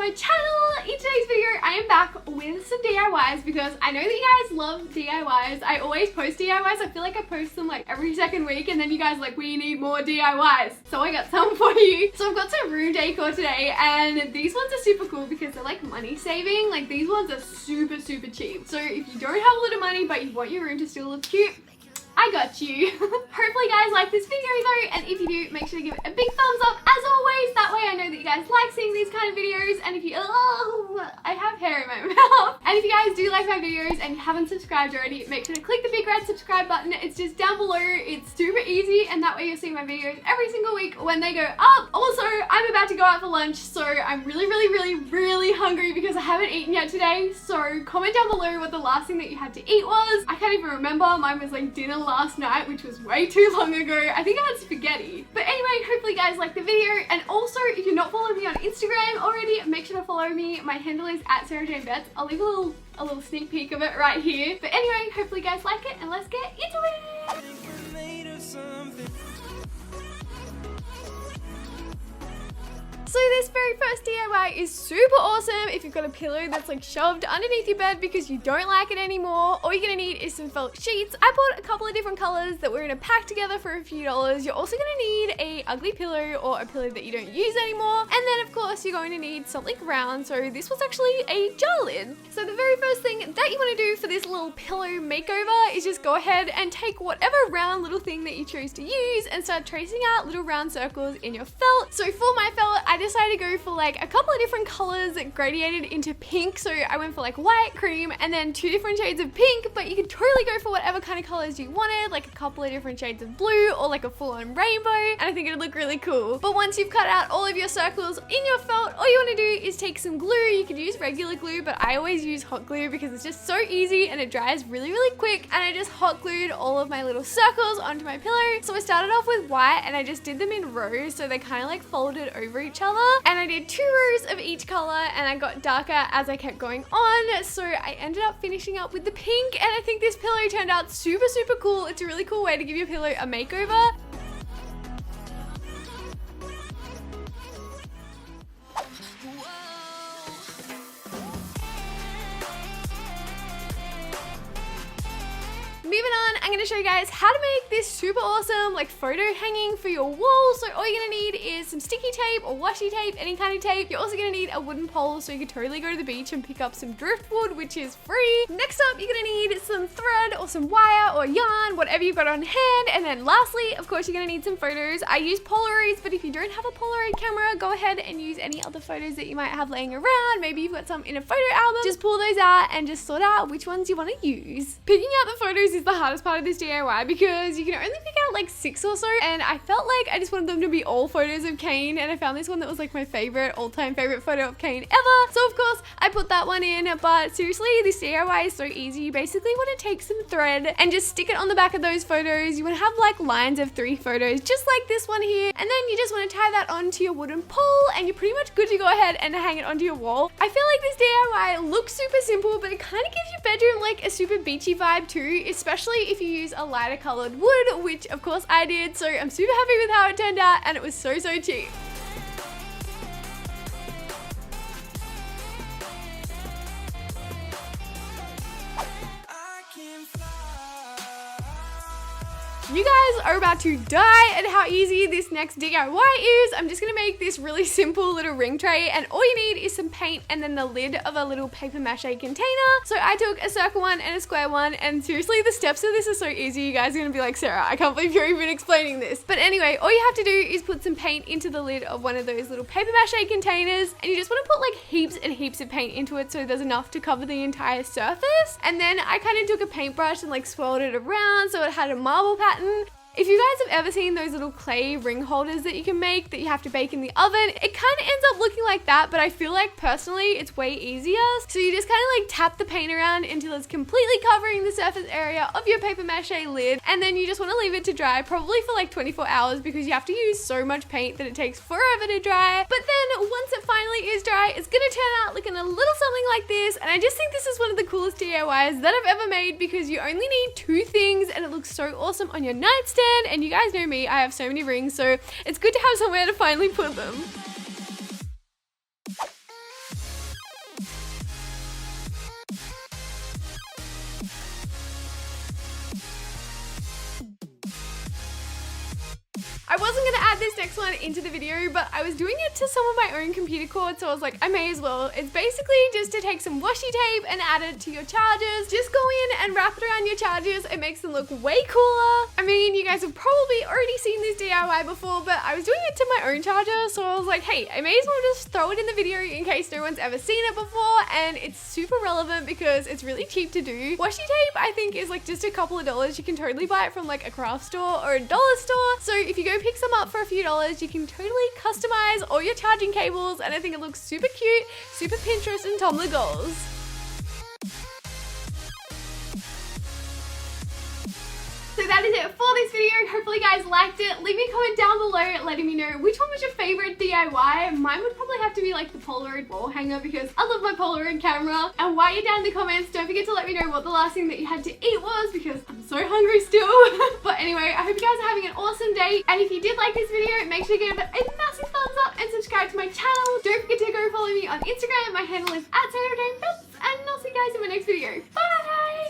my channel. In today's video, I am back with some DIYs because I know that you guys love DIYs. I always post DIYs. I feel like I post them like every second week and then you guys are like, we need more DIYs. So I got some for you. So I've got some room decor today and these ones are super cool because they're like money saving. Like these ones are super cheap. So if you don't have a lot of money but you want your room to still look cute, I got you. Hopefully you guys like this video though, and if you do, make sure to give it a big thumbs up as always. That way I know that you guys like seeing these kind of videos, and if you, I have hair in my mouth. And if you guys do like my videos and you haven't subscribed already, make sure to click the big red subscribe button. It's just down below. It's super easy, and that way you'll see my videos every single week when they go up. Also, I'm about to go out for lunch, so I'm really hungry because I haven't eaten yet today. So comment down below what the last thing that you had to eat was. I can't even remember. Mine was like dinner last night, which was way too long ago. I think I had spaghetti. But anyway, hopefully you guys like the video. And also, if you're not following me on Instagram already, make sure to follow me. My handle is @SarahJaneBets. I'll leave a little sneak peek of it right here. But anyway, hopefully you guys like it, and let's get into it. So this very first DIY is super awesome if you've got a pillow that's like shoved underneath your bed because you don't like it anymore. All you're gonna need is some felt sheets. I bought a couple of different colors that were in a pack together for a few dollars. You're also gonna need a ugly pillow or a pillow that you don't use anymore. And then of course you're going to need something round. So this was actually a jar lid. So the very first thing that you wanna do for this little pillow makeover is just go ahead and take whatever round little thing that you choose to use and start tracing out little round circles in your felt. So for my felt, I decided to go for like a couple of different colors that gradiated into pink. So I went for like white, cream, and then 2 different shades of pink, but you could totally go for whatever kind of colors you wanted, like a couple of different shades of blue or like a full-on rainbow, and I think it'd look really cool. But once you've cut out all of your circles in your felt, all you want to do is take some glue. You could use regular glue, but I always use hot glue because it's just so easy and it dries really quick. And I just hot glued all of my little circles onto my pillow. So I started off with white and I just did them in rows so they kind of like folded over each other. And I did 2 rows of each color and I got darker as I kept going on. So I ended up finishing up with the pink, and I think this pillow turned out super cool. It's a really cool way to give your pillow a makeover. Moving on, I'm gonna show you guys how to make this super awesome like photo hanging for your wall. So all you're gonna need is some sticky tape or washi tape, any kind of tape. You're also gonna need a wooden pole so you can totally go to the beach and pick up some driftwood, which is free. Next up, you're gonna need some thread or some wire or yarn, whatever you've got on hand. And then lastly, of course, you're gonna need some photos. I use Polaroids, but if you don't have a Polaroid camera, go ahead and use any other photos that you might have laying around. Maybe you've got some in a photo album. Just pull those out and just sort out which ones you wanna use. Picking out the photos is the hardest part of this DIY because you can only pick out like 6 or so, and I felt like I just wanted them to be all photos of Kane, and I found this one that was like my favorite, all-time favorite photo of Kane ever. So of course I put that one in, but seriously, this DIY is so easy. You basically want to take some thread and just stick it on the back of those photos. You want to have like lines of 3 photos just like this one here, and then you just want to tie that onto your wooden pole and you're pretty much good to go ahead and hang it onto your wall. I feel like this DIY looks super simple, but it kind of gives your bedroom like a super beachy vibe too, especially if you use a lighter colored wood, which of course I did. So I'm super happy with how it turned out, and it was so cheap. You guys are about to die at how easy this next DIY is. I'm just gonna make this really simple little ring tray, and all you need is some paint and then the lid of a little paper mache container. So I took a circle one and a square one, and seriously, the steps of this are so easy. You guys are gonna be like, Sarah, I can't believe you're even explaining this. But anyway, all you have to do is put some paint into the lid of one of those little paper mache containers, and you just wanna put like heaps and heaps of paint into it so there's enough to cover the entire surface. And then I kind of took a paintbrush and like swirled it around so it had a marble pattern. If you guys have ever seen those little clay ring holders that you can make that you have to bake in the oven, it kind of ends up looking like that, but I feel like personally it's way easier. So you just kind of like tap the paint around until it's completely covering the surface area of your paper mache lid, and then you just want to leave it to dry, probably for like 24 hours because you have to use so much paint that it takes forever to dry. But then once it finally is dry, it's gonna turn out looking a little something like this, and I just think this is one of the coolest DIYs that I've ever made because you only need 2 things and it looks so awesome on your nightstand. And you guys know me, I have so many rings, so it's good to have somewhere to finally put them. next one into the video, but I was doing it to some of my own computer cords, so I was like, I may as well. It's basically just to take some washi tape and add it to your chargers. Just go in and wrap it around your chargers. It makes them look way cooler. I mean, you guys have probably already seen this DIY before, but I was doing it to my own charger, so I was like, hey, I may as well just throw it in the video in case no one's ever seen it before, and it's super relevant because it's really cheap to do. Washi tape, I think, is like just a couple of dollars. You can totally buy it from like a craft store or a dollar store. So if you go pick some up for a few dollars, you can totally customize all your charging cables, and I think it looks super cute, super Pinterest and Tumblr goals. So that is it for this video. Hopefully you guys liked it. Leave me a comment down below letting me know which one was your favorite DIY. Mine would probably have to be like the Polaroid wall hanger because I love my Polaroid camera. And while you're down in the comments, don't forget to let me know what the last thing that you had to eat was because I'm so hungry still. But anyway, I hope you guys are having an awesome day. And if you did like this video, make sure to give it a massive thumbs up and subscribe to my channel. Don't forget to go follow me on Instagram. My handle is @SarahJanePhillips, and I'll see you guys in my next video. Bye!